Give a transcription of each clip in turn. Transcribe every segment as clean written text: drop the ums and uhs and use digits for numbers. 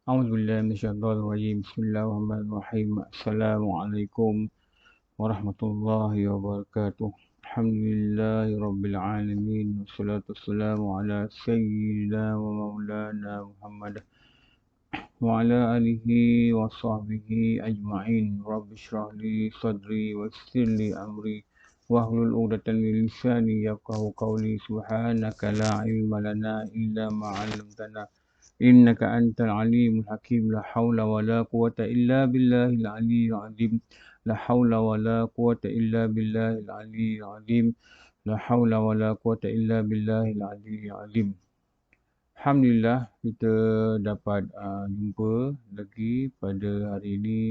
أعوذ بالله من الشيطان الرجيم بسم الله الرحمن الرحيم السلام عليكم ورحمة الله وبركاته الحمد لله رب العالمين والصلاة والسلام على سيدنا ومولانا محمد وعلى آله وصحبه أجمعين رب اشرح لي صدري ويسر لي أمري واحلل عقدة من لساني يفقهوا قولي سبحانك لا علم لنا إلا ما علمتنا إنك أنت العليم الحكيم لا حول ولا قوة إلا بالله العلي العظيم لا حول ولا قوة إلا بالله العلي العظيم لا حول ولا قوة إلا بالله العلي العظيم. Alhamdulillah kita dapat jumpa lagi pada hari ini,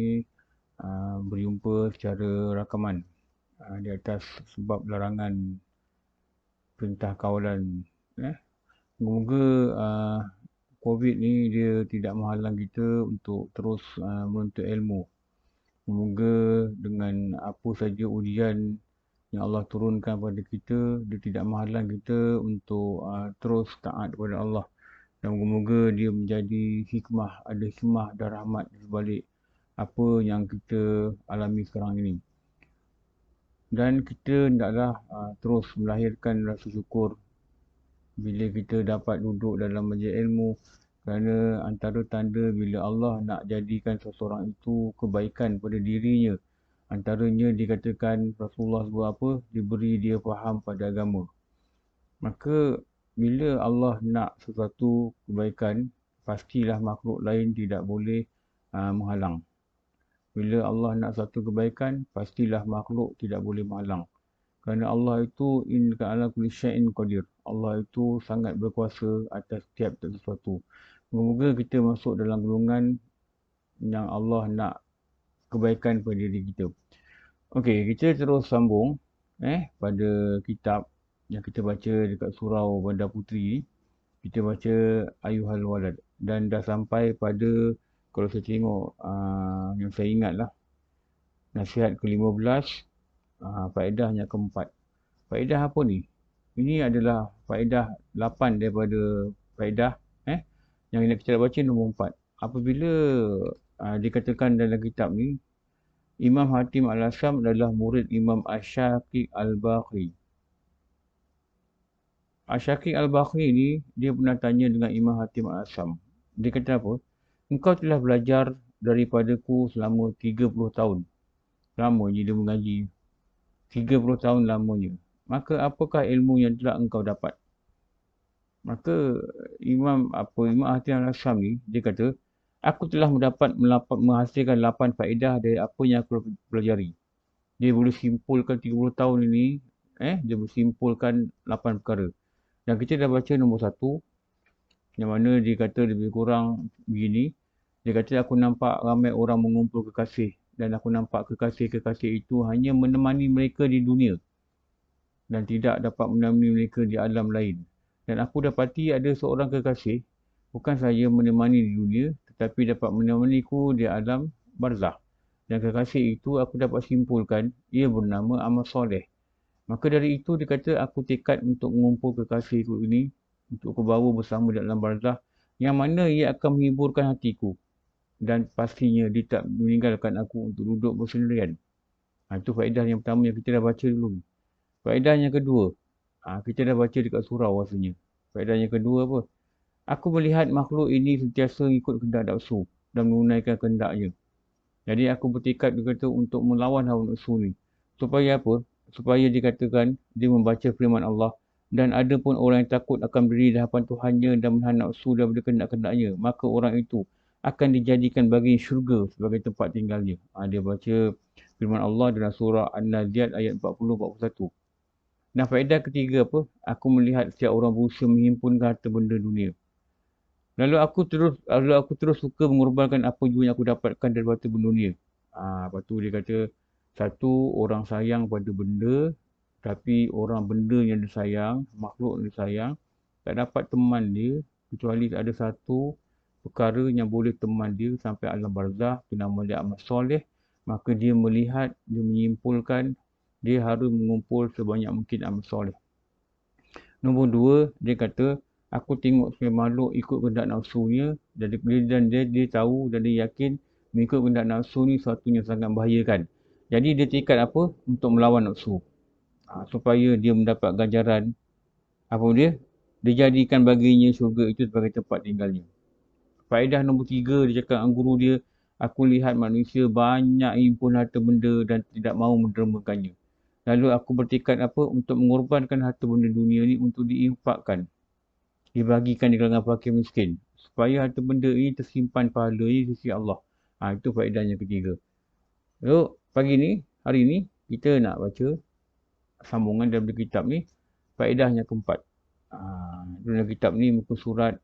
berjumpa secara rakaman di atas sebab larangan perintah kawalan. Semoga COVID ni dia tidak menghalang kita untuk terus menuntut ilmu. Semoga dengan apa saja ujian yang Allah turunkan pada kita, dia tidak menghalang kita untuk terus taat kepada Allah. Dan moga-moga dia menjadi hikmah, ada hikmah dan rahmat di sebalik apa yang kita alami sekarang ini. Dan kita hendaklah terus melahirkan rasa syukur bila kita dapat duduk dalam majlis ilmu, kerana antara tanda bila Allah nak jadikan seseorang itu kebaikan pada dirinya, antaranya dikatakan Rasulullah sebut apa, diberi dia faham pada agama. Maka bila Allah nak sesuatu kebaikan, pastilah makhluk lain tidak boleh menghalang. Bila Allah nak satu kebaikan, pastilah makhluk tidak boleh menghalang. Kerana Allah itu innaka ala kulli syai'in qadir. Allah itu sangat berkuasa atas setiap sesuatu. Semoga kita masuk dalam golongan yang Allah nak kebaikan pada diri kita. Okey, kita terus sambung pada kitab yang kita baca dekat surau Bandar Puteri. Kita baca Ayuhal Walad dan dah sampai pada, kalau saya tengok yang saya ingat lah, nasihat ke-15, faedahnya ke-4. Faedah apa ni? Ini adalah faedah 8 daripada faedah yang kita dah baca nombor 4. Apabila dikatakan dalam kitab ni, Imam Hatim Al-Asam adalah murid Imam Asy-Syaqiq Al-Baqi. Asy-Syaqiq Al-Baqi ni, dia pernah tanya dengan Imam Hatim Al-Asam. Dia kata apa? Engkau telah belajar daripadaku selama 30 tahun. Lamanya dia mengaji. 30 tahun lamanya. Maka apakah ilmu yang telah engkau dapat? Maka Imam Hatim Al-Asam ni, dia kata, aku telah menghasilkan 8 faedah dari apa yang aku pelajari. Dia boleh simpulkan 30 tahun ini, dia boleh simpulkan 8 perkara. Dan kita dah baca nombor 1, yang mana dia kata lebih kurang begini. Dia kata, aku nampak ramai orang mengumpul kekasih. Dan aku nampak kekasih-kekasih itu hanya menemani mereka di dunia. Dan tidak dapat menemani mereka di alam lain. Dan aku dapati ada seorang kekasih, bukan sahaja menemani di dunia, tetapi dapat menemaniku di alam barzakh. Dan kekasih itu aku dapat simpulkan, ia bernama amal soleh. Maka dari itu dia kata, aku tekad untuk mengumpul kekasihku ini, untuk aku bawa bersama dalam barzakh, yang mana ia akan menghiburkan hatiku. Dan pastinya dia tak meninggalkan aku untuk duduk bersendirian. Itu faedah yang pertama yang kita dah baca dulu. Faedah yang kedua, kita dah baca dekat surau rasanya. Faedah yang kedua apa? Aku melihat makhluk ini sentiasa ikut kehendak nafsu dan menunaikan kehendaknya. Jadi aku bertekad berkata untuk melawan hawa nafsu ni. Supaya apa? Supaya dikatakan dia membaca firman Allah, dan ada pun orang yang takut akan berdiri di hadapan Tuhannya dan menahan nafsu daripada kehendak-kehendaknya, maka orang itu akan dijadikan bagi syurga sebagai tempat tinggalnya. Dia baca firman Allah dalam surah An-Naziat ayat 40-41. Dan faedah ketiga apa? Aku melihat setiap orang berusaha menghimpunkan harta benda dunia. Lalu aku terus suka mengorbankan apa jua yang aku dapatkan dari harta benda dunia. Lepas tu dia kata, satu, orang sayang pada benda, tapi orang benda yang dia sayang, makhluk yang dia sayang, tak dapat teman dia, kecuali ada satu perkara yang boleh teman dia sampai alam barzakh, itu nama dia amal soleh. Maka dia melihat, dia menyimpulkan, dia harus mengumpul sebanyak mungkin amal soleh. Nombor 2, dia kata, Aku tengok semua makhluk ikut kehendak nafsunya dan dia tahu dan dia yakin mengikut kehendak nafsu ni suatu yang sangat membahayakan. Jadi dia tekad apa? Untuk melawan nafsu. Supaya dia mendapat ganjaran apa dia? Dia jadikan baginya syurga itu sebagai tempat tinggalnya. Faedah nombor 3 dia cakap dengan guru dia, aku lihat manusia banyak himpun harta benda dan tidak mahu mendermakannya. Lalu aku bertekad apa? Untuk mengorbankan harta benda dunia ni untuk diinfakkan, dibagikan di kalangan fakir miskin. Supaya harta benda ini tersimpan pahalanya di sisi Allah. Itu faedahnya ketiga. So, hari ni, kita nak baca sambungan dalam kitab ni, faedahnya keempat. Dalam kitab ni muka surat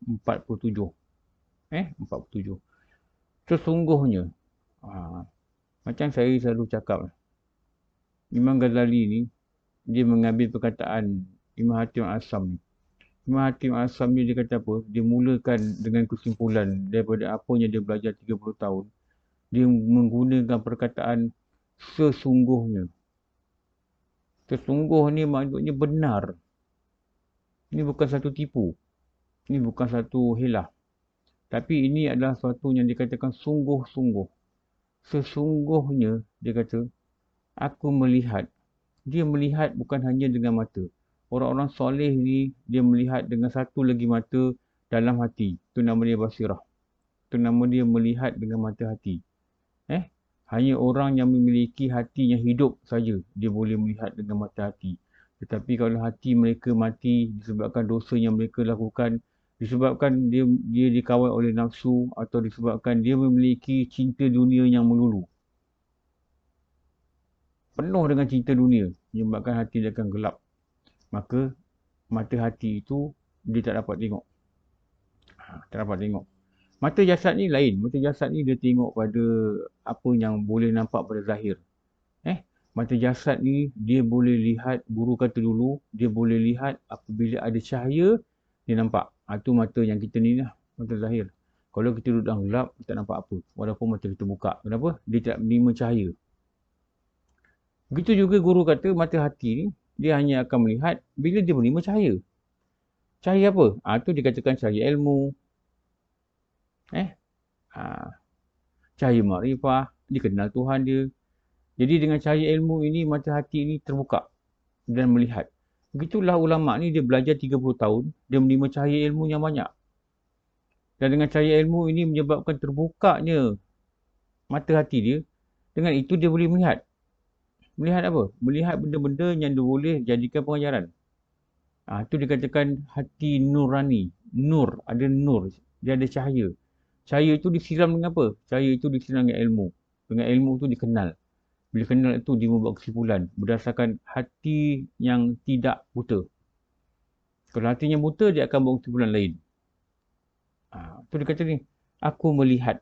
47. 47. Sesungguhnya, macam saya selalu cakap, Imam Ghazali ni, dia mengambil perkataan Imam Hatim Asam ni. Imam Hatim Asam ni dia kata apa? Dia mulakan dengan kesimpulan daripada apa yang dia belajar 30 tahun. Dia menggunakan perkataan sesungguhnya. Sesungguh ni maksudnya benar. Ini bukan satu tipu. Ini bukan satu hilah. Tapi ini adalah sesuatu yang dikatakan sungguh-sungguh. Sesungguhnya, dia kata, aku melihat. Dia melihat bukan hanya dengan mata. Orang-orang soleh ni, dia melihat dengan satu lagi mata dalam hati. Itu nama dia basirah. Itu nama dia melihat dengan mata hati. Hanya orang yang memiliki hati yang hidup saja dia boleh melihat dengan mata hati. Tetapi kalau hati mereka mati disebabkan dosa yang mereka lakukan, disebabkan dia dikawal oleh nafsu atau disebabkan dia memiliki cinta dunia yang melulu. Penuh dengan cinta dunia, menyebabkan hati dia akan gelap. Maka mata hati itu dia tak dapat tengok. Tak dapat tengok. Mata jasad ni lain. Mata jasad ni dia tengok pada apa yang boleh nampak pada zahir. Mata jasad ni dia boleh lihat, guru kata dulu, dia boleh lihat apabila ada cahaya, dia nampak. Itu mata yang kita ni lah, mata zahir. Kalau kita duduk dalam gelap, kita tak nampak apa. Walaupun mata kita buka. Kenapa? Dia tak menerima cahaya. Begitu juga guru kata mata hati ni, dia hanya akan melihat bila dia menerima cahaya. Cahaya apa? Itu dikatakan cahaya ilmu. Cahaya makrifah, dia kenal Tuhan dia. Jadi dengan cahaya ilmu ini, mata hati ini terbuka dan melihat. Begitulah ulama ni dia belajar 30 tahun, dia menerima cahaya ilmu yang banyak. Dan dengan cahaya ilmu ini menyebabkan terbukanya mata hati dia. Dengan itu dia boleh melihat. Melihat apa? Melihat benda-benda yang dia boleh jadikan pengajaran. Itu dikatakan hati nurani. Nur, ada nur. Dia ada cahaya. Cahaya itu disiram dengan apa? Cahaya itu disiram dengan ilmu. Dengan ilmu itu dikenal. Bila kenal itu dia membuat kesimpulan berdasarkan hati yang tidak buta. Kalau hatinya buta, dia akan buat kesimpulan lain. Itu dia kata ni, aku melihat.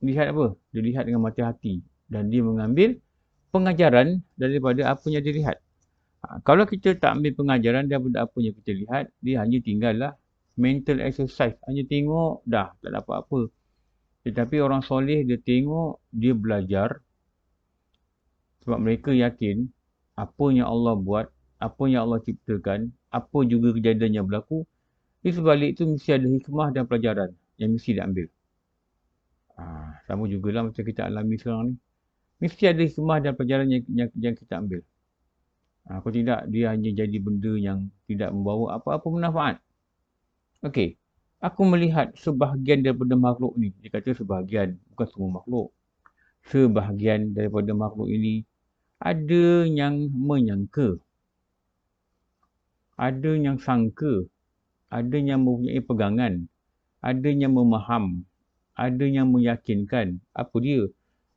Lihat apa? Dia lihat dengan mata hati. Dan dia mengambil pengajaran daripada apa yang dia lihat. Kalau kita tak ambil pengajaran daripada apa yang kita lihat, dia hanya tinggallah mental exercise. Hanya tengok, dah, tak dapat apa. Tetapi orang soleh, dia tengok, dia belajar. Sebab mereka yakin, apa yang Allah buat, apa yang Allah ciptakan, apa juga kejadian yang berlaku, di sebalik itu mesti ada hikmah dan pelajaran yang mesti diambil. Sama jugalah macam kita alami sekarang ni. Mesti ada hikmah dan pelajaran yang kita ambil. Kalau tidak, dia hanya jadi benda yang tidak membawa apa-apa manfaat. Okey, aku melihat sebahagian daripada makhluk ni. Dia kata sebahagian, bukan semua makhluk. Sebahagian daripada makhluk ini ada yang menyangka, ada yang sangka, ada yang mempunyai pegangan, ada yang memaham, ada yang meyakinkan. Apa dia?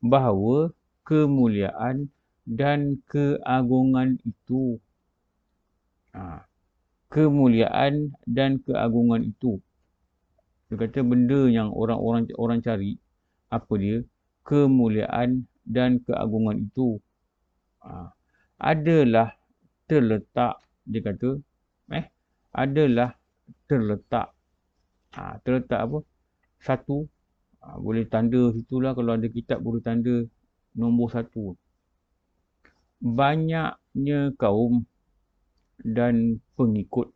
Bahawa kemuliaan dan keagungan itu. Kemuliaan dan keagungan itu. Dia kata benda yang orang cari, apa dia? Kemuliaan dan keagungan itu. Adalah terletak, dia kata, adalah terletak. Terletak apa? Satu. Boleh tanda situlah kalau ada kitab boleh tanda nombor 1. Banyaknya kaum dan pengikut.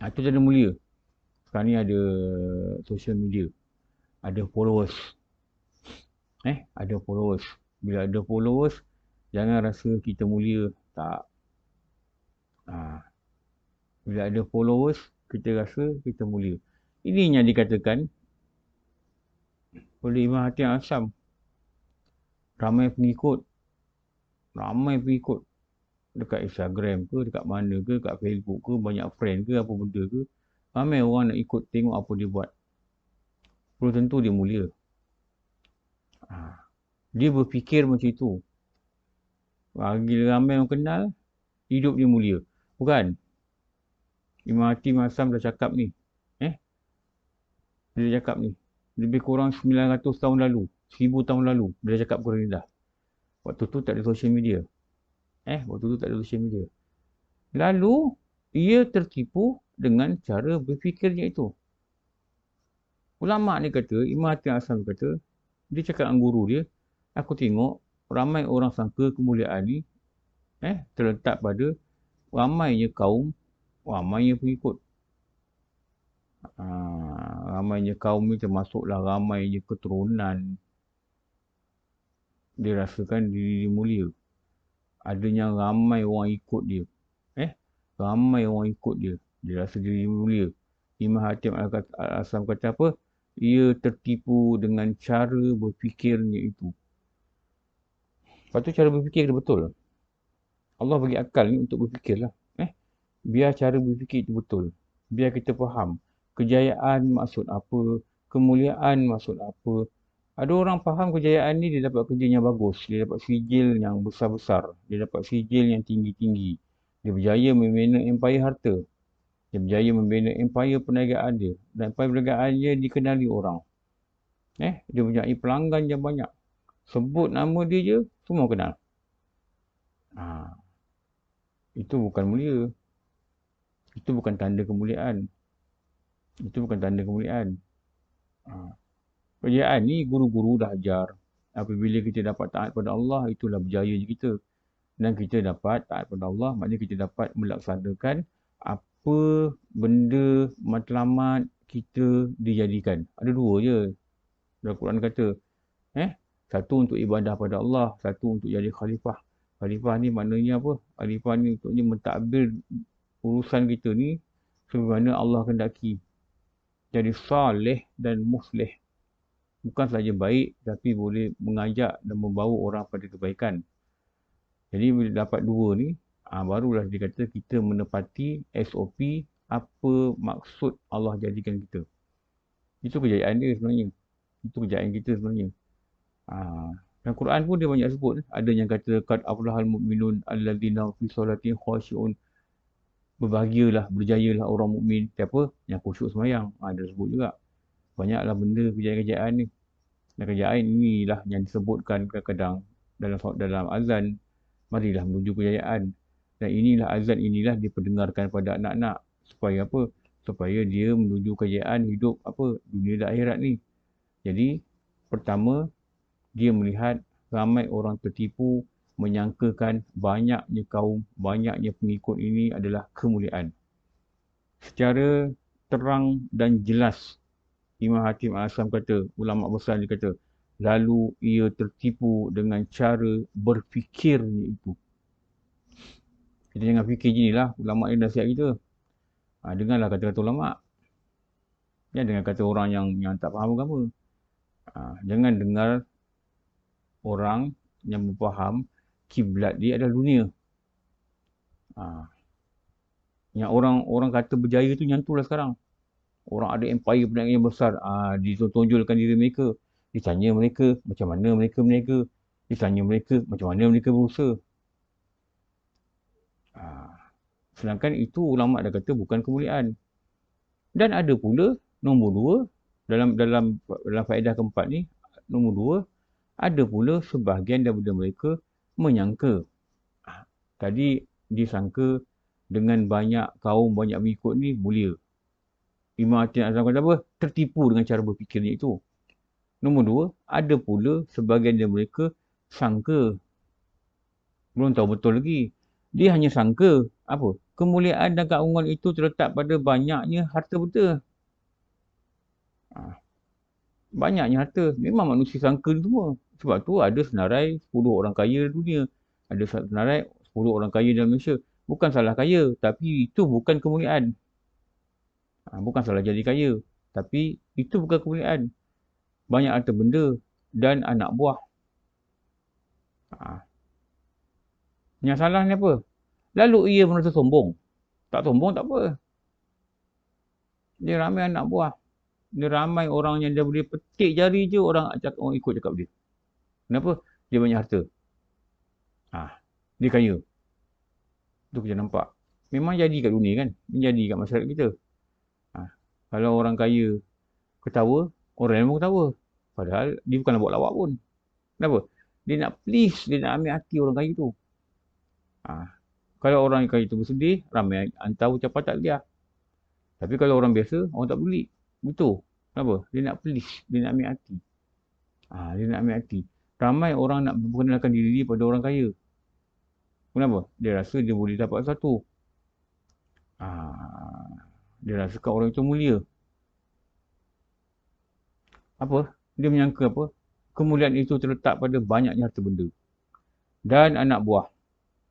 Itu tanda mulia. Sekarang ni ada social media. Ada followers. Ada followers. Bila ada followers, jangan rasa kita mulia. Tak. Ha. Bila ada followers, kita rasa kita mulia. Ini yang dikatakan oleh Imam Hatim Asam. Ramai pengikut. Ramai pengikut. Dekat Instagram ke, dekat mana ke, dekat Facebook ke, banyak friend ke, apa benda ke. Ramai orang nak ikut tengok apa dia buat. Belum tentu dia mulia. Dia berfikir macam itu. Bagi ramai orang kenal, hidup dia mulia. Bukan. Imam Hatim Asam dah cakap ni. Dia dah cakap ni. Lebih kurang 900 tahun lalu. 1000 tahun lalu. Dia dah cakap perkara ni dah. Waktu tu tak ada social media. Waktu tu tak ada social media. Lalu, ia tertipu dengan cara berfikirnya itu. Ulama ni kata, Imam Hatim Asam kata, dia cakap dengan guru dia, aku tengok ramai orang sangka kemuliaan ni terletak pada ramainya kaum, ramainya pengikut. Ramainya kaum ni termasuklah ramainya keturunan. Dia rasakan diri dia mulia. Adanya ramai orang ikut dia. Ramai orang ikut dia. Dia rasa diri mulia. Imam Hatim Asam kata apa? Ia tertipu dengan cara berfikirnya itu. Lepas tu cara berfikir dia betul. Allah bagi akal ni untuk berfikirlah. Biar cara berfikir itu betul. Biar kita faham. Kejayaan maksud apa? Kemuliaan maksud apa? Ada orang faham kejayaan ni dia dapat kerja yang bagus. Dia dapat sijil yang besar-besar. Dia dapat sijil yang tinggi-tinggi. Dia berjaya membina empire harta. Dia berjaya membina empire perniagaan dia. Dan empire perniagaan dia dikenali orang. Dia punya pelanggan yang banyak. Sebut nama dia je, semua kenal. Itu bukan mulia. Itu bukan tanda kemuliaan. Itu bukan tanda kemuliaan. Kejayaan ni guru-guru dah ajar. Apabila kita dapat taat pada Allah, itulah berjaya kita. Dan kita dapat taat pada Allah, maknanya kita dapat melaksanakan apa benda matlamat kita dijadikan. Ada dua je. Dalam Quran kata, satu untuk ibadah pada Allah, satu untuk jadi khalifah. Khalifah ni maknanya apa? Khalifah ni untuknya mentadbir urusan kita ni sebagaimana Allah kehendaki. Jadi saleh dan muslih. Bukan saja baik, tapi boleh mengajak dan membawa orang pada kebaikan. Jadi bila dapat dua ni, barulah dia kata kita menepati SOP apa maksud Allah jadikan kita. Itu kejayaan dia sebenarnya. Itu kejayaan kita sebenarnya. Dan Quran pun dia banyak sebut. Ada yang kata, Qad aflahal mu'minun alladzina fi salatin khashi'un. Berbahagialah, berjayalah orang mukmin. Siapa? Yang khusyuk sembahyang. Dia sebut juga. Banyaklah benda kejayaan-kejayaan ni. Dan kejayaan inilah yang disebutkan kadang-kadang dalam azan. Marilah menuju kejayaan. Dan azan inilah diperdengarkan pada anak-anak. Supaya apa? Supaya dia menuju kejayaan hidup dunia dan akhirat ni. Jadi, pertama, dia melihat ramai orang tertipu, menyangkakan banyaknya kaum, banyaknya pengikut ini adalah kemuliaan. Secara terang dan jelas, Imam Hatim Asam kata, ulama besar dia kata, lalu ia tertipu dengan cara berfikirnya itu. Kita jangan fikir gini lah, ulama ni nasihat kita. Dengarlah kata-kata ulama. Jangan dengar kata orang yang tak faham agama. Jangan dengar orang yang memfaham kiblat dia adalah dunia. Yang orang kata berjaya tu nyantulah sekarang. Orang ada empire perniagaan yang besar. Ditonjolkan diri mereka. Ditanya mereka macam mana mereka berniaga. Ditanya mereka macam mana mereka berusaha. Sedangkan itu ulama dah kata bukan kemuliaan. Dan ada pula nombor dua, dalam faedah keempat ni, nombor dua, ada pula sebahagian daripada mereka menyangka. Tadi disangka dengan banyak kaum, banyak mengikut ni mulia. Imam Hatim Asam kata apa? Tertipu dengan cara berfikirnya itu. Nombor dua, ada pula sebahagian dari mereka sangka. Belum tahu betul lagi. Dia hanya sangka apa? Kemuliaan dan keagungan itu terletak pada banyaknya harta benda. Ha, banyaknya harta. Memang manusia sangka ni semua. Sebab tu ada senarai 10 orang kaya di dunia. Ada senarai 10 orang kaya dalam Malaysia. Bukan salah kaya, tapi itu bukan kemuliaan. Bukan salah jadi kaya, tapi itu bukan kemuliaan. Banyak harta benda dan anak buah. Ha, yang salah ni apa? Lalu ia merasa sombong. Tak sombong tak apa. Dia ramai anak buah. Dia ramai orang yang dia boleh petik jari je orang ikut cakap dia. Kenapa? Dia banyak harta. Dia kaya. Tu kita nampak. Memang jadi kat dunia kan. Menjadi kat masyarakat kita. Kalau orang kaya ketawa, orang lain pun ketawa. Padahal dia bukan nak buat lawak pun. Kenapa? Dia nak please, dia nak ambil hati orang kaya tu. Kalau orang kaya tu bersedih, ramai hantar ucapan takziah. Tapi kalau orang biasa, orang tak peduli. Betul. Kenapa? Dia nak please, dia nak ambil hati. Dia nak ambil hati. Ramai orang nak memperkenalkan diri pada orang kaya. Kenapa? Dia rasa dia boleh dapat sesuatu. Dia rasakan orang itu mulia. Apa? Dia menyangka apa? Kemuliaan itu terletak pada banyaknya harta benda. Dan anak buah.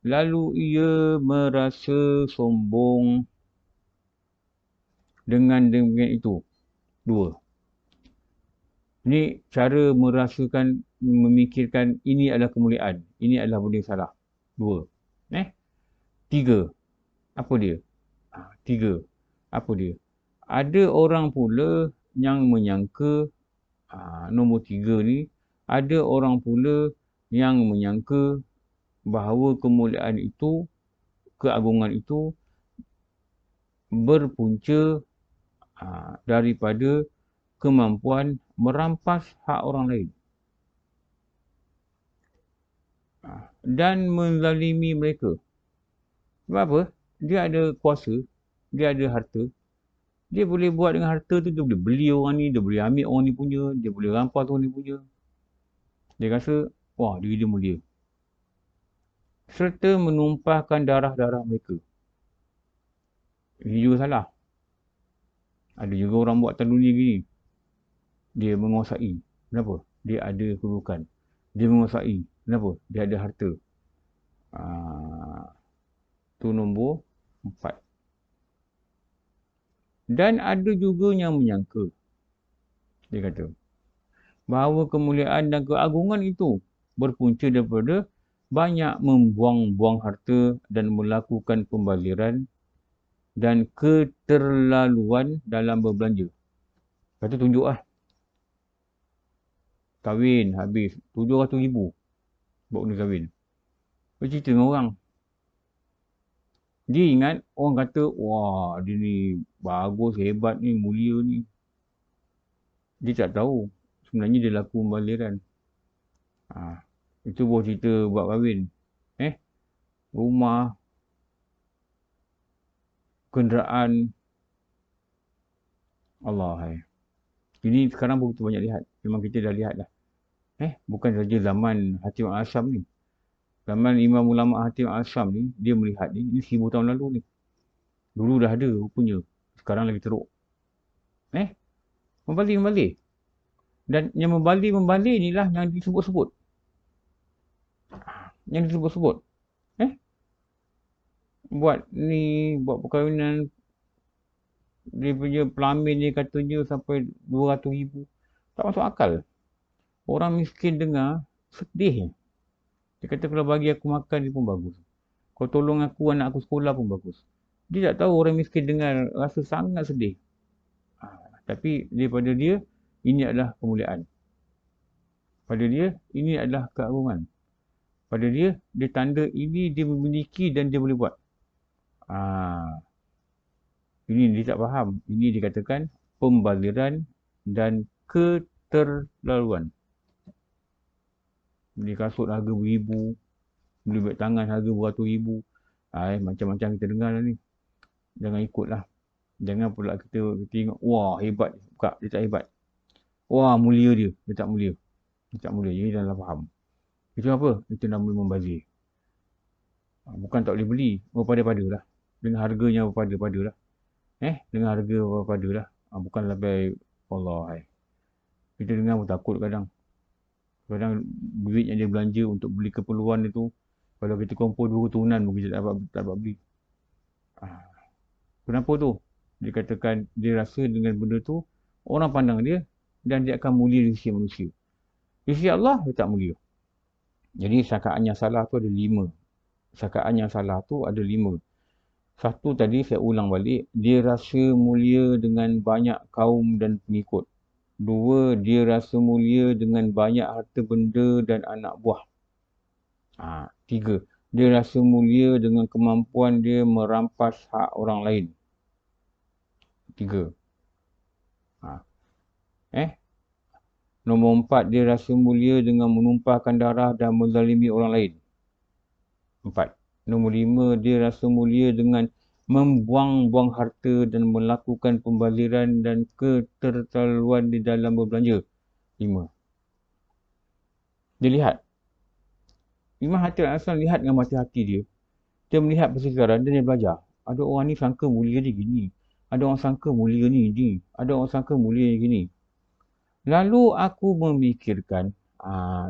Lalu ia merasa sombong dengan demikian itu. 2. Ini cara merasakan, memikirkan ini adalah kemuliaan. Ini adalah benda yang salah. 2. 3. Apa dia? 3. Apa dia? Ada orang pula yang menyangka, nombor 3 ni, ada orang pula yang menyangka bahawa kemuliaan itu, keagungan itu berpunca daripada kemampuan merampas hak orang lain dan menzalimi mereka. Sebab apa? Dia ada kuasa, dia ada harta. Dia boleh buat dengan harta tu, dia boleh beli orang ni, dia boleh ambil orang ni punya, dia boleh rampas orang ni punya. Dia rasa, wah, diri dia mulia. Serta menumpahkan darah-darah mereka. Ini juga salah. Ada juga orang buat terdunia gini. Dia menguasai. Kenapa? Dia ada kedudukan. Dia menguasai. Kenapa? Dia ada harta. Tu nombor 4. Dan ada juga yang menyangka, dia kata, bahawa kemuliaan dan keagungan itu berpunca daripada banyak membuang-buang harta dan melakukan pembaliran dan keterlaluan dalam berbelanja. Kata tunjuk lah. Kahwin habis 700,000 buat kena kahwin. Bercerita dengan orang. Dia ingat orang kata, wah, dia ni bagus, hebat ni, mulia ni. Dia tak tahu. Sebenarnya dia laku pembaliran. Itu buat cerita buat kahwin. Rumah, kenderaan. Allah. Ini sekarang pun kita banyak lihat. Memang kita dah lihat dah. Bukan saja zaman Hatim Al-Asam ni. Zaman Imam Ulama Hatim Al-Asam ni, dia melihat ni 1000 tahun lalu ni. Dulu dah ada rupanya. Sekarang lagi teruk. Membalik. Dan yang membalik inilah yang disebut-sebut. Buat ni, buat perkahwinan, dia punya pelamin ni katanya sampai 200,000. Tak masuk akal. Orang miskin dengar, sedih. Dia kata kalau bagi aku makan dia pun bagus. Kau tolong aku, anak aku sekolah pun bagus. Dia tak tahu orang miskin dengar rasa sangat sedih. Tapi daripada dia, ini adalah kemuliaan. Pada dia, ini adalah keagungan. Pada dia, dia tanda ini dia memiliki dan dia boleh buat. Ini dia tak faham. Ini dikatakan pembaliran dan keterlaluan. Beli kasut harga beribu, beli beg tangan harga beratus ribu. Macam-macam kita dengar lah ni. Jangan ikutlah. Jangan pula kita tengok, wah hebat. Buka, dia tak hebat. Wah mulia dia tak mulia. Jadi dah faham. Itu apa? Itu nama membazir. Bukan tak boleh beli. Pada-pada lah. dengan harganya berpada-pada lah. Dengan harga berpada lah. Bukan lebih Allah. Kita dengar pun takut kadang. Kadang duit yang dia belanja untuk beli keperluan itu, kalau kita kumpul 2 keturunan pun kita tak dapat beli. Kenapa tu? Dia katakan dia rasa dengan benda tu, orang pandang dia dan dia akan mulia di sisi manusia. Di sisi Allah, dia tak mulia. Jadi sangkaan yang salah tu ada 5. Sangkaan yang salah tu ada 5. Satu tadi saya ulang balik, dia rasa mulia dengan banyak kaum dan pengikut. 2, dia rasa mulia dengan banyak harta benda dan anak buah. 3, dia rasa mulia dengan kemampuan dia merampas hak orang lain. 3. Nombor 4, dia rasa mulia dengan menumpahkan darah dan menzalimi orang lain. 4. Nombor 5, dia rasa mulia dengan membuang-buang harta dan melakukan pembaziran dan keterlaluan di dalam berbelanja. 5. Dia lihat. Imam Hatim Al-Aslam lihat dengan mata hati dia. Dia melihat persekitaran dan dia belajar. Ada orang ni sangka mulia ni gini. Ada orang sangka mulia ni gini. Ada orang sangka mulia ni gini. Lalu aku memikirkan,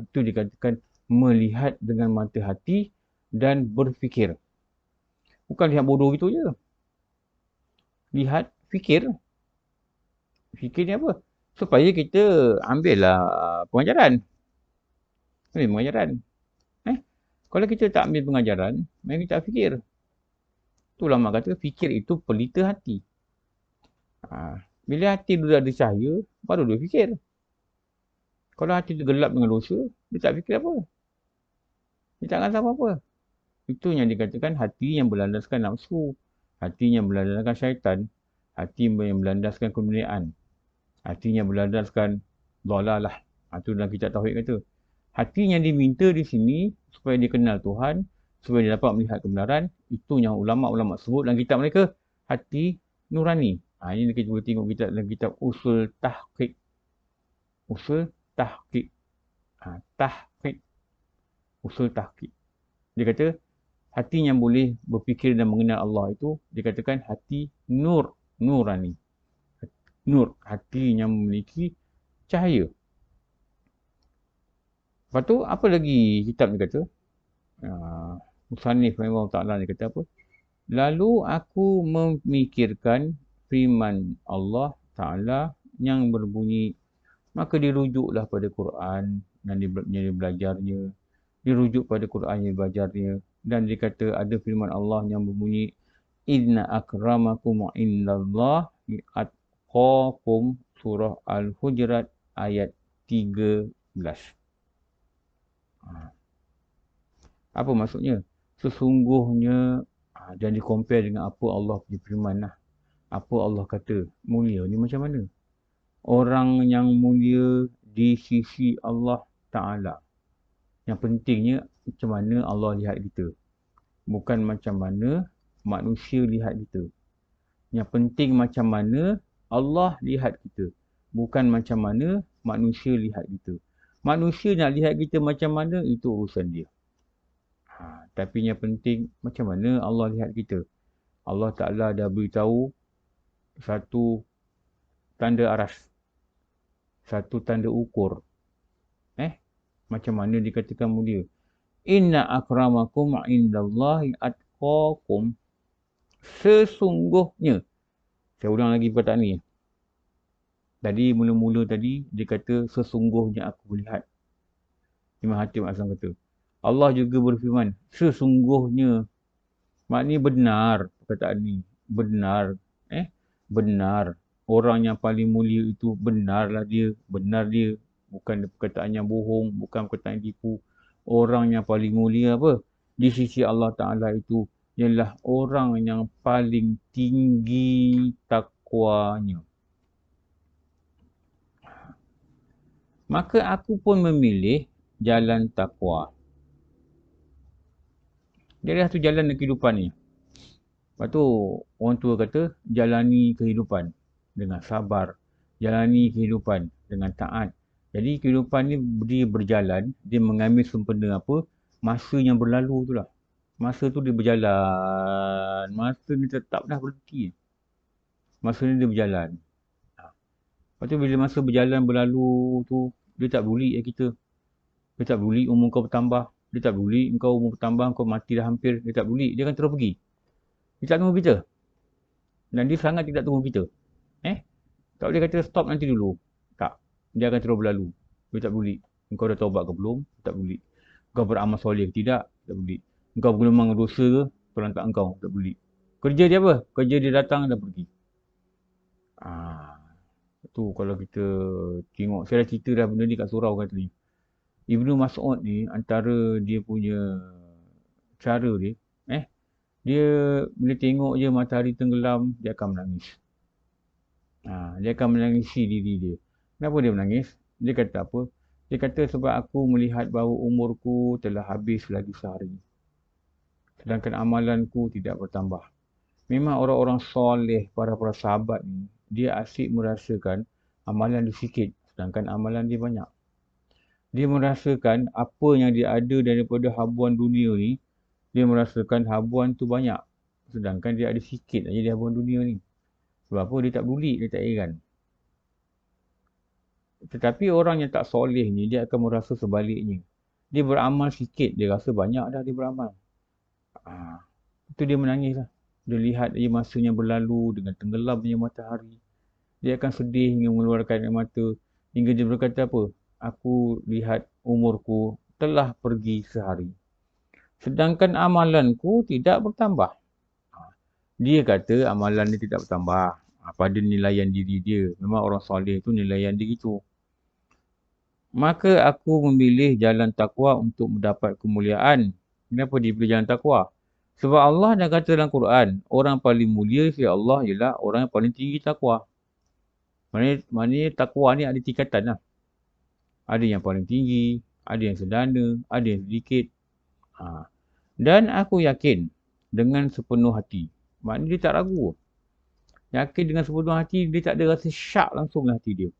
itu dikatakan melihat dengan mata hati dan berfikir. Bukan lihat bodoh gitu je. Lihat, fikir. Fikir ni apa? Supaya kita ambillah pengajaran. Ambil pengajaran. Kalau kita tak ambil pengajaran, mari kita fikir. Tu ulama kata, fikir itu pelita hati. Bila hati dia ada cahaya, baru dia fikir. Kalau hati dia gelap dengan dosa, dia tak fikir apa. Dia tak rasa apa-apa. Itu yang dikatakan hati yang berlandaskan nafsu. Hati yang berlandaskan syaitan. Hati yang berlandaskan keduniaan. Hati yang berlandaskan dhalalah. Itu dalam kitab Tauhid kata. Hati yang diminta di sini supaya dia kenal Tuhan, supaya dia dapat melihat kebenaran, itu yang ulama-ulama sebut dalam kitab mereka, hati nurani. Ini kita boleh tengok dalam kitab Usul Tahqiq. Usul Tahqiq. Tahqiq. Usul Tahqiq. Dia kata, hati yang boleh berfikir dan mengenal Allah itu, dikatakan hati nurani. Nur, hati yang memiliki cahaya. Lepas tu, apa lagi kitab dia kata? Musannif Rahimahullah Ta'ala dia kata apa? Lalu aku memikirkan firman Allah Ta'ala yang berbunyi, maka dirujuklah pada Quran dan dia belajarnya. Dirujuk pada Quran yang belajarnya. Dan dia kata ada firman Allah yang berbunyi, Inna akramakum indallahi atqakum, surah Al-Hujurat ayat 13. Apa maksudnya? Sesungguhnya, dan di-compare dengan apa Allah punya firman lah. Apa Allah kata, mulia ni macam mana? Orang yang mulia di sisi Allah Ta'ala. Yang pentingnya, macam mana Allah lihat kita. Bukan macam mana manusia lihat kita. Yang penting macam mana Allah lihat kita. Bukan macam mana manusia lihat kita. Manusia nak lihat kita macam mana, itu urusan dia. Tapi yang penting, macam mana Allah lihat kita. Allah Ta'ala dah beritahu satu tanda aras. Satu tanda ukur. Macam mana dikatakan mulia. Inna akramakum indallahi atqakum. Sesungguhnya. Saya ulang lagi perkataan ni. Tadi mula-mula tadi dia kata sesungguhnya aku melihat. Imam Hatim Al-Aslam kata. Allah juga berfirman sesungguhnya. Maknanya benar perkataan ni. Benar. Benar. Orang yang paling mulia itu benarlah dia. Benar dia. Bukan perkataan yang bohong. Bukan perkataan yang tipu. Orang yang paling mulia apa? Di sisi Allah Ta'ala itu ialah orang yang paling tinggi takwanya. Maka aku pun memilih jalan takwa. Jadi satu jalan kehidupan ni. Lepas tu orang tua kata jalani kehidupan dengan sabar. Jalani kehidupan dengan taat. Jadi kehidupan ni dia berjalan, dia mengambil sempena apa? Masa yang berlalu tu lah. Masa tu dia berjalan. Masa ni tetap dah berhenti. Masa ni dia berjalan. Lepas tu bila masa berjalan berlalu tu, dia tak peduli kita. Dia tak peduli umur kau bertambah. Dia tak peduli kau umur bertambah, kau mati dah hampir. Dia tak peduli. Dia akan terus pergi. Dia tak tunggu kita. Dan dia sangat tidak tunggu kita. Tak boleh kata stop nanti dulu. Tak. Dia akan terus berlalu. Dia tak peduli. Kau dah taubat ke belum? Tak peduli. Kau beramal soleh ke tidak? Tak peduli. Kau bergelumang dosa ke? Perangkat engkau. Tak peduli. Kerja dia apa? Kerja dia datang dan pergi. Tu kalau kita tengok. Saya dah cerita dah benda ni kat surau kata ni. Ibnu Mas'ud ni antara dia punya cara dia. Dia bila tengok je matahari tenggelam, dia akan menangis. Dia akan menangisi diri dia. Kenapa dia menangis? Dia kata apa? Dia kata sebab aku melihat bahawa umurku telah habis lagi sehari. Sedangkan amalanku tidak bertambah. Memang orang-orang soleh, para sahabat ni, dia asyik merasakan amalan dia sikit. Sedangkan amalan dia banyak. Dia merasakan apa yang dia ada daripada habuan dunia ni, dia merasakan habuan tu banyak. Sedangkan dia ada sikit aja di habuan dunia ni. Sebab apa? Dia tak peduli, dia tak heran. Tetapi orang yang tak soleh ni, dia akan merasa sebaliknya. Dia beramal sikit, dia rasa banyak dah dia beramal. Itu dia menangis lah. Dia lihat aja masanya berlalu dengan tenggelamnya matahari. Dia akan sedih hingga mengeluarkan air mata. Hingga dia berkata apa? Aku lihat umurku telah pergi sehari. Sedangkan amalanku tidak bertambah. Dia kata amalan dia tidak bertambah. Pada nilaian diri dia. Memang orang soleh tu nilaian dia gitu. Maka aku memilih jalan takwa untuk mendapat kemuliaan. Kenapa dia pilih jalan takwa? Sebab Allah dah kata dalam Quran, orang paling mulia si Allah ialah orang yang paling tinggi takwa. Maknanya takwa ni ada tingkatan lah. Ada yang paling tinggi, ada yang sederhana, ada yang sedikit. Dan aku yakin dengan sepenuh hati. Maknanya dia tak ragu. Yakin dengan sepenuh hati, dia tak ada rasa syak langsung dalam hati dia.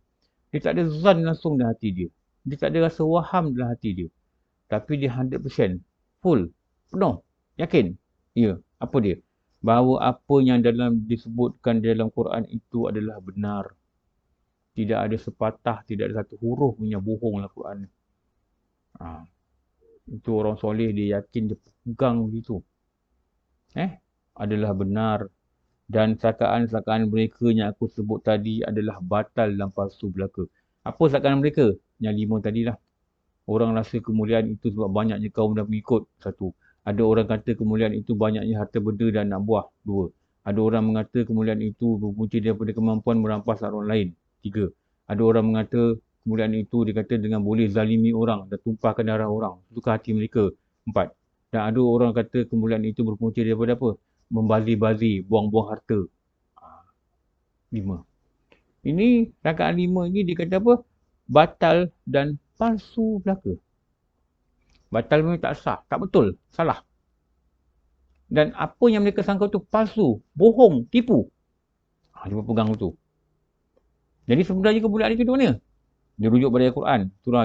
Dia tak ada zan langsung dalam hati dia. Dia tak ada rasa waham dalam hati dia. Tapi dia 100%. Full. Penuh. Yakin. Ya. Apa dia? Bahawa apa yang disebutkan dalam Quran itu adalah benar. Tidak ada sepatah, tidak ada satu huruf punya bohong dalam Quran. Itu orang soleh dia yakin, dia pegang begitu. Adalah benar. Dan sakaan-sakaan mereka yang aku sebut tadi adalah batal dan palsu belaka. Apa sakaan mereka? Yang 5 tadilah. Orang rasa kemuliaan itu sebab banyaknya kaum dan pengikut. 1. Ada orang kata kemuliaan itu banyaknya harta benda dan anak buah. 2. Ada orang mengata kemuliaan itu berpunca daripada kemampuan merampas orang lain. 3. Ada orang mengata kemuliaan itu dikata dengan boleh zalimi orang dan tumpahkan darah orang. Suka hati mereka. 4. Dan ada orang kata kemuliaan itu berpunca daripada apa? Membazir-bazir, buang-buang harta. 5. Ini rakaat 5 ini dia kata apa? Batal dan palsu belaka. Batal memang tak sah, tak betul, salah. Dan apa yang mereka sangka tu palsu, bohong, tipu. Dia pegang tu. Jadi sebenarnya kemuliaan itu di mana? Dia rujuk pada Al-Quran, surah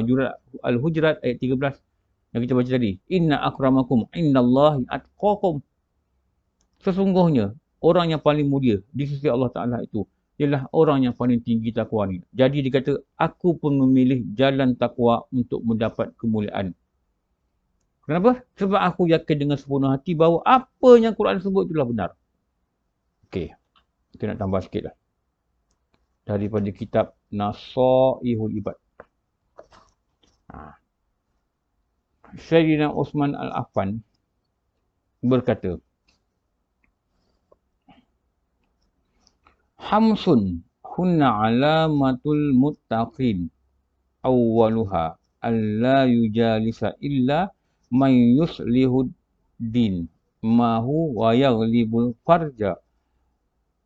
Al-Hujurat ayat 13 yang kita baca tadi. Inna akramakum innallahi atqakum. Sesungguhnya orang yang paling mulia di sisi Allah Ta'ala itu ialah orang yang paling tinggi takwa ni. Jadi dia kata, aku pun memilih jalan takwa untuk mendapat kemuliaan. Kenapa? Sebab aku yakin dengan sepenuh hati bahawa apa yang Quran sebut itulah benar. Okey, kita nak tambah sikit lah. Daripada kitab Nasaihul Ibad. Sayyidina Uthman Al-Affan berkata, Hamsun hunna alamatul muttaqin. Awwaluha alla yujalisa illa man yuslihud din mahu wa yaghlibul farja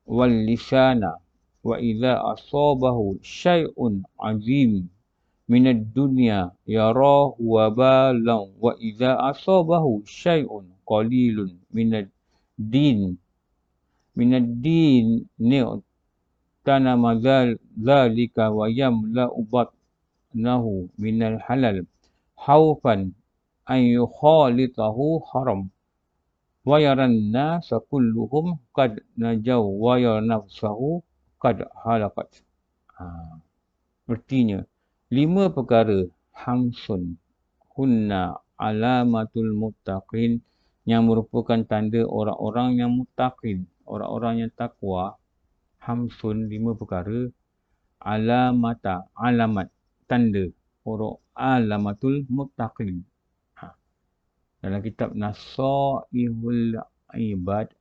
wal lisana wa idza asabahu syai'un azim minad dunya yarahu wabalan wa idza asabahu syai'un qalilun minad din tanama zalika wa yamla'u batnahu minal halal haufan an yukhalitahu haram Wa yaran nasa kulluhum qad najaw wa yara nafsahu qad halakat. Artinya, 5 perkara hamsun hunna alamatul muttaqin yang merupakan tanda orang-orang yang muttaqin, orang-orang yang takwa. Hamsun, 5 perkara, alamat, tanda orang alamatul muttaqin. Dalam kitab Nasaihul Ibad,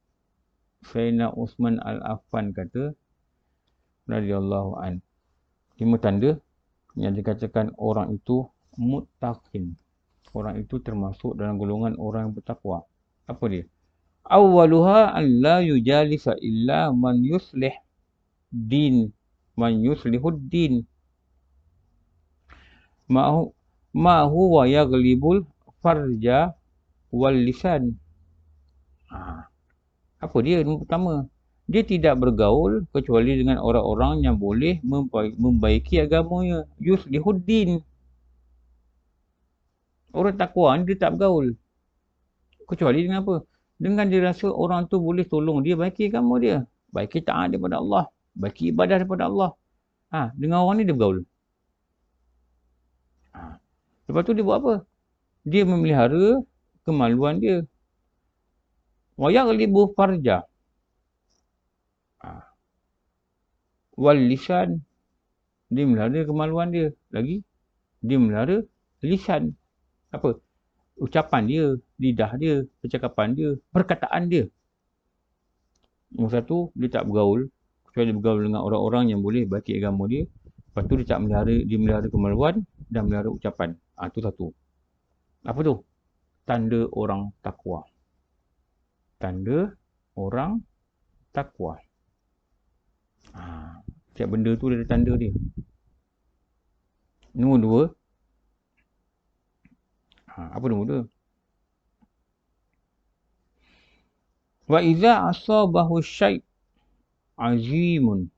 Sayyidina Uthman Al-Affan kata, radhiyallahu an, 5 tanda yang dikatakan orang itu muttaqin. Orang itu termasuk dalam golongan orang yang bertakwa. Apa dia? Awwaluha an la yujalisa illa man yuslih din, man yuslihud din. Ma'hu wa yaghlibul farja wal lisan. Apa dia? Yang pertama, dia tidak bergaul kecuali dengan orang-orang yang boleh membaiki agamanya. Yuslihuddin. Orang takwa ni dia tak bergaul. Kecuali dengan apa? Dengan dia rasa orang tu boleh tolong dia baiki agama dia. Baiki taat daripada Allah. Baiki ibadah daripada Allah. Dengan orang ni dia bergaul. Lepas tu dia buat apa? Dia memelihara kemaluan dia. Wa yaghlibu farja. Wal lisan. Dia memelihara kemaluan dia. Lagi, dia memelihara lisan. Apa? Ucapan dia, lidah dia, percakapan dia, perkataan dia. Yang satu, dia tak bergaul. Kecuali bergaul dengan orang-orang yang boleh baiki agama dia. Lepas tu dia melihara kemaluan dan melihara ucapan. Itu satu. Apa tu? Tanda orang takwa. Tanda orang takwa. Setiap benda tu ada tanda dia. Nombor 2. Apa nombor 2? Wa iza asabahu syai' azimun.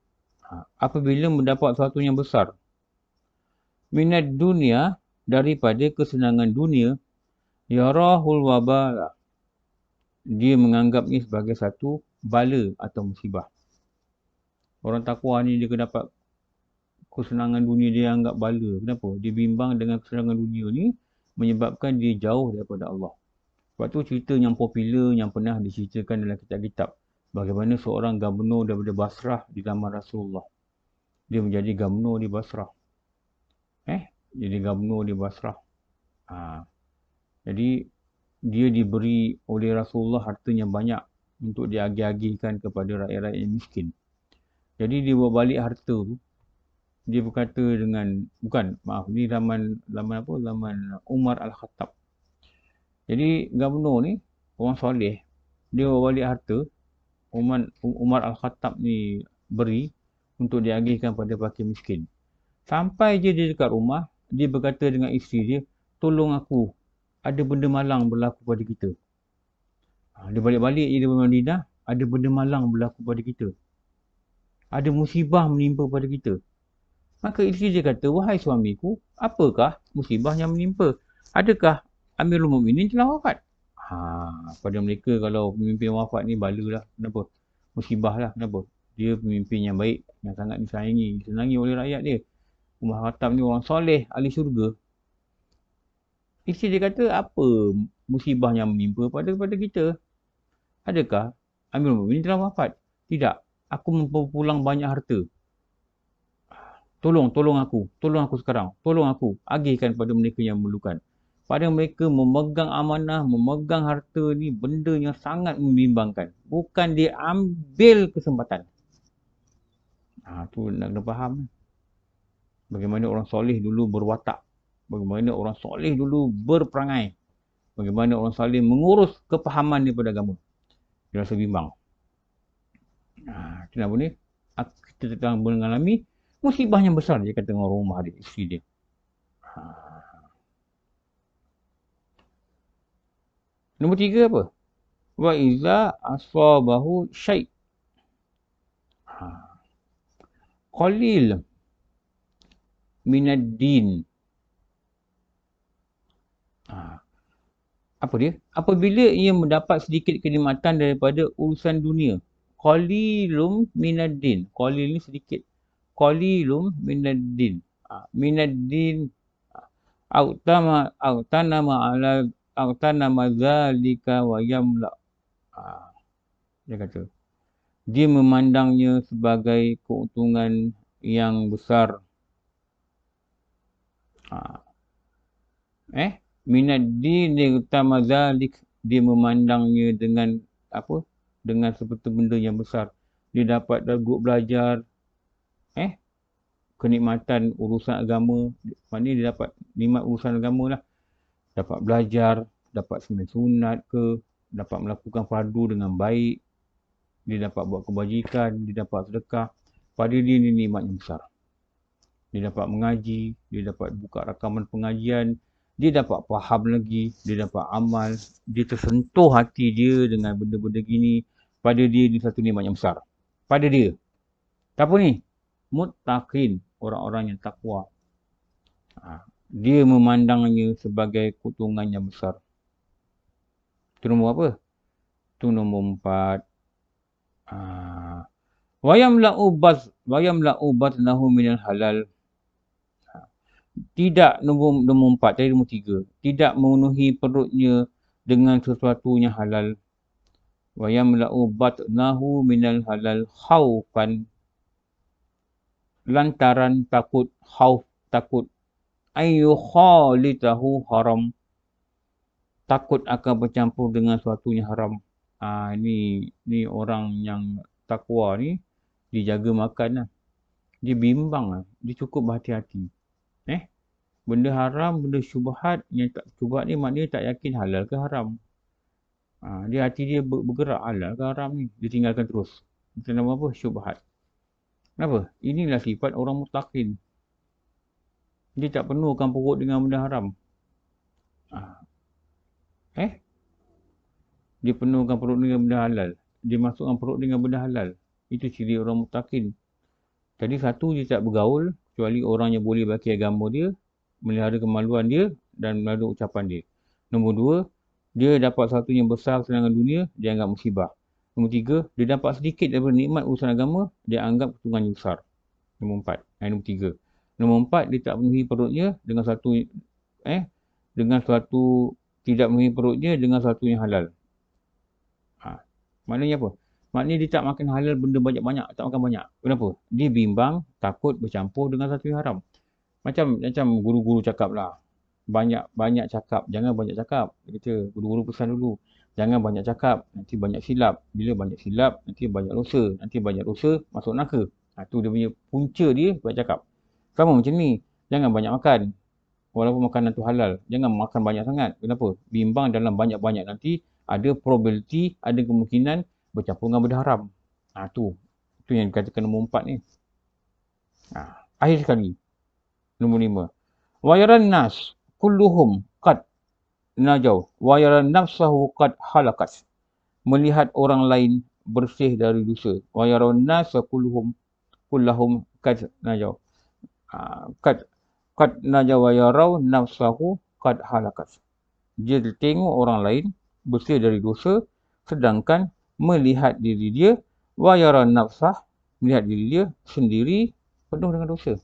Apabila mendapat sesuatu yang besar. Minad dunia, daripada kesenangan dunia, yarahul wabala. Dia menganggapnya sebagai satu bala atau musibah. Orang takwa ni dia dapat kesenangan dunia, dia anggap bala. Kenapa? Dia bimbang dengan kesenangan dunia ni menyebabkan dia jauh daripada Allah. Sebab tu cerita yang popular yang pernah diceritakan dalam kitab-kitab. Bagaimana seorang gubernur daripada Basrah di zaman Rasulullah. Dia menjadi gubernur di Basrah. Jadi gubernur di Basrah. Jadi dia diberi oleh Rasulullah harta yang banyak untuk diagih-agihkan kepada rakyat-rakyat yang miskin. Jadi dia bawa balik harta tu. Dia berkata dengan, ni zaman Umar Al-Khattab. Jadi gubernur ni, orang soleh, dia bawa balik harta, Umar Al-Khattab ni beri untuk diagihkan pada fakir miskin. Sampai je dia dekat rumah, dia berkata dengan isteri dia, tolong aku, ada benda malang berlaku pada kita. Dia balik-balik je dari Madinah, ada benda malang berlaku pada kita. Ada musibah menimpa pada kita. Maka isteri dia kata, wahai suamiku, apakah musibah yang menimpa? Adakah Amirul Mukminin telah wafat? Pada mereka kalau pemimpin wafat ni bala lah. Kenapa? Musibah lah. Kenapa? Dia pemimpin yang baik, yang sangat disenangi oleh rakyat dia. Umar Khattab ni orang soleh, ahli syurga. Isteri dia kata, apa musibah yang menimpa pada kita? Adakah Amirul Mukminin telah wafat? Tidak. Aku mempulang banyak harta. Tolong aku sekarang. Tolong aku, agihkan pada mereka yang memerlukan. Pada mereka memegang amanah, memegang harta ni benda yang sangat membimbangkan. Bukan dia ambil kesempatan. Tu nak kena faham. Bagaimana orang soleh dulu berwatak. Bagaimana orang soleh dulu berperangai. Bagaimana orang soleh mengurus kepahaman daripada agama. Dia rasa bimbang. Kenapa ni? Kita sedang mengalami musibah yang besar, dia kata dengan rumah dia, isteri dia. Nombor 3 apa? Wa iza asabahu syai'. Qalil minad din. Apa dia? Apabila ia mendapat sedikit kenikmatan daripada urusan dunia. Qalilum minaddin. Qalil ni sedikit. Qalilum minaddin. Minaddin. Autanama ala autanama zalika wa yamla. Dia kata. Dia memandangnya sebagai keuntungan yang besar. Minaddin utama zalik. Dia memandangnya dengan apa? Dengan seperti benda yang besar. Dia dapat grup belajar. Kenikmatan urusan agama. Maknanya dia dapat nikmat urusan agama lah. Dapat belajar. Dapat sembahyang sunat ke. Dapat melakukan fardu dengan baik. Dia dapat buat kebajikan. Dia dapat sedekah. Pada dia ni nikmat yang besar. Dia dapat mengaji. Dia dapat buka rakaman pengajian. Dia dapat faham lagi. Dia dapat amal. Dia tersentuh hati dia dengan benda-benda gini. Pada dia ni satu nikmat yang besar. Pada dia. Apa ni? Muttaqin. Orang-orang yang takwa. Dia memandangnya sebagai keuntungan yang besar. Itu nombor apa? Itu nombor 4. Wayamla'u batnahu minal halal. Tidak nombor 4. Tadi nombor 3. Tidak memenuhi perutnya dengan sesuatu yang halal. Wayamla'u batnahu minal halal khaufan. Lantaran takut, khauf, takut. Ayyukhalitahu haram. Takut akan bercampur dengan sesuatu yang haram. Ni orang yang takwa ni, dia jaga makan lah. Dia bimbang lah. Dia cukup berhati-hati. Benda haram, benda syubhat. Yang tak syubhat ni maknanya tak yakin halal ke haram. Dia hati dia bergerak halal ke haram ni. Dia tinggalkan terus. Itu nama apa? Syubhat. Kenapa? Inilah sifat orang muttaqin. Dia tak penuhkan perut dengan benda haram. Dia penuhkan perut dengan benda halal. Dia masukkan perut dengan benda halal. Itu ciri orang muttaqin. Jadi satu, dia tak bergaul kecuali orang yang boleh bagi agama dia, melihara kemaluan dia dan melalui ucapan dia. Nombor 2, dia dapat satu yang besar kesenangan dunia, dia anggap musibah. Nombor 3, dia dapat sedikit daripada nikmat urusan agama, dia anggap keuntungan yang besar. Nombor 4. Nombor 3. Nombor 4, dia tak penuhi perutnya dengan satu tidak memenuhi perutnya dengan satu yang halal. Maknanya apa? Maknanya dia tak makan halal benda banyak-banyak, tak makan banyak. Kenapa? Dia bimbang, takut bercampur dengan satu yang haram. Macam guru-guru cakap lah. Banyak cakap, jangan banyak cakap. Dia kata, guru-guru pesan dulu. Jangan banyak cakap, nanti banyak silap. Bila banyak silap, nanti banyak dosa. Nanti banyak dosa, masuk neraka. Tu dia punya punca dia, banyak cakap. Sama macam ni, jangan banyak makan. Walaupun makanan tu halal, jangan makan banyak sangat. Kenapa? Bimbang dalam banyak-banyak nanti, ada probability, ada kemungkinan bercampur dengan benda haram. Tu yang dikatakan nombor 4 ni. Akhir sekali. Nombor 5. Wayaran nas kulluhum qad najau. Wayaran nafsahu qad halakat. Melihat orang lain bersih dari dosa. Wayaran nas kulluhum qad najau. Qad najau wayarau nafsahu qad halakat. Dia tengok orang lain bersih dari dosa, sedangkan melihat diri dia, wayara nafsah, melihat diri dia sendiri penuh dengan dosa.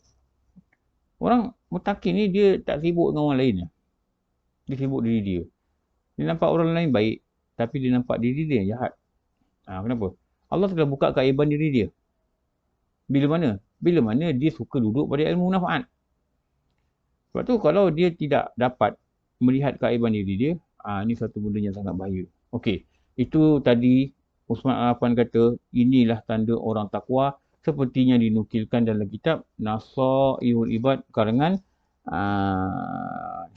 Orang muttaqin ni dia tak sibuk dengan orang lain. Dia sibuk diri dia. Dia nampak orang lain baik, tapi dia nampak diri dia yang jahat. Kenapa? Allah telah buka keaiban diri dia. Bila mana? Bila mana dia suka duduk pada ilmu manfaat. Sebab tu kalau dia tidak dapat melihat keaiban diri dia, ini satu benda yang sangat bahaya. Okey, itu tadi Uthman Al-Affan kata, inilah tanda orang takwa sepertinya dinukilkan dalam kitab Nasaihul Ibad karangan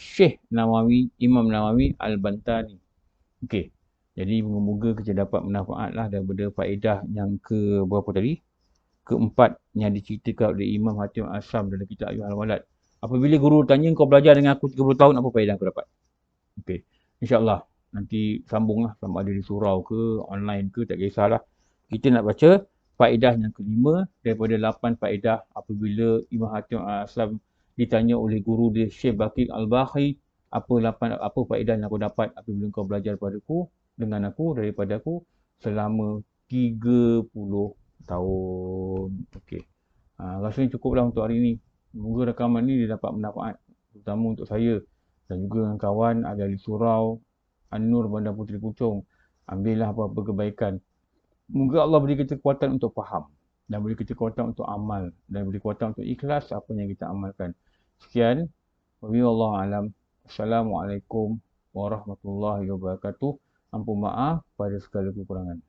Syekh Nawawi, Imam Nawawi Al-Bantani. Okey, jadi moga-moga kita dapat manfaatlah daripada faedah yang ke berapa tadi? Keempat yang diceritakan oleh Imam Hatim Asyam dalam kitab Ayyuhal Walad. Apabila guru tanya, kau belajar dengan aku 30 tahun, apa faedah kau dapat? Okey, insyaAllah nanti sambunglah sama ada di surau ke, online ke, tak kisahlah. Kita nak baca faedah yang kelima daripada 8 faedah apabila Imam Hatim Al-Aslam ditanya oleh guru dia Syekh Baqi Al-Bakhi, apa faedah yang aku dapat apabila kau belajar dengan aku daripada aku selama 30 tahun. Okey. Rasanya cukuplah untuk hari ini. Semoga rakaman ni dia dapat manfaat terutama untuk saya dan juga dengan kawan ahli surau An-Nur Bandar Puteri Puchong. Ambillah apa-apa kebaikan. Moga Allah beri kita kekuatan untuk faham dan beri kita kekuatan untuk amal dan beri kekuatan untuk ikhlas apa yang kita amalkan. Sekian. Wallahu alam. Assalamualaikum warahmatullahi wabarakatuh. Ampun maaf pada segala kekurangan.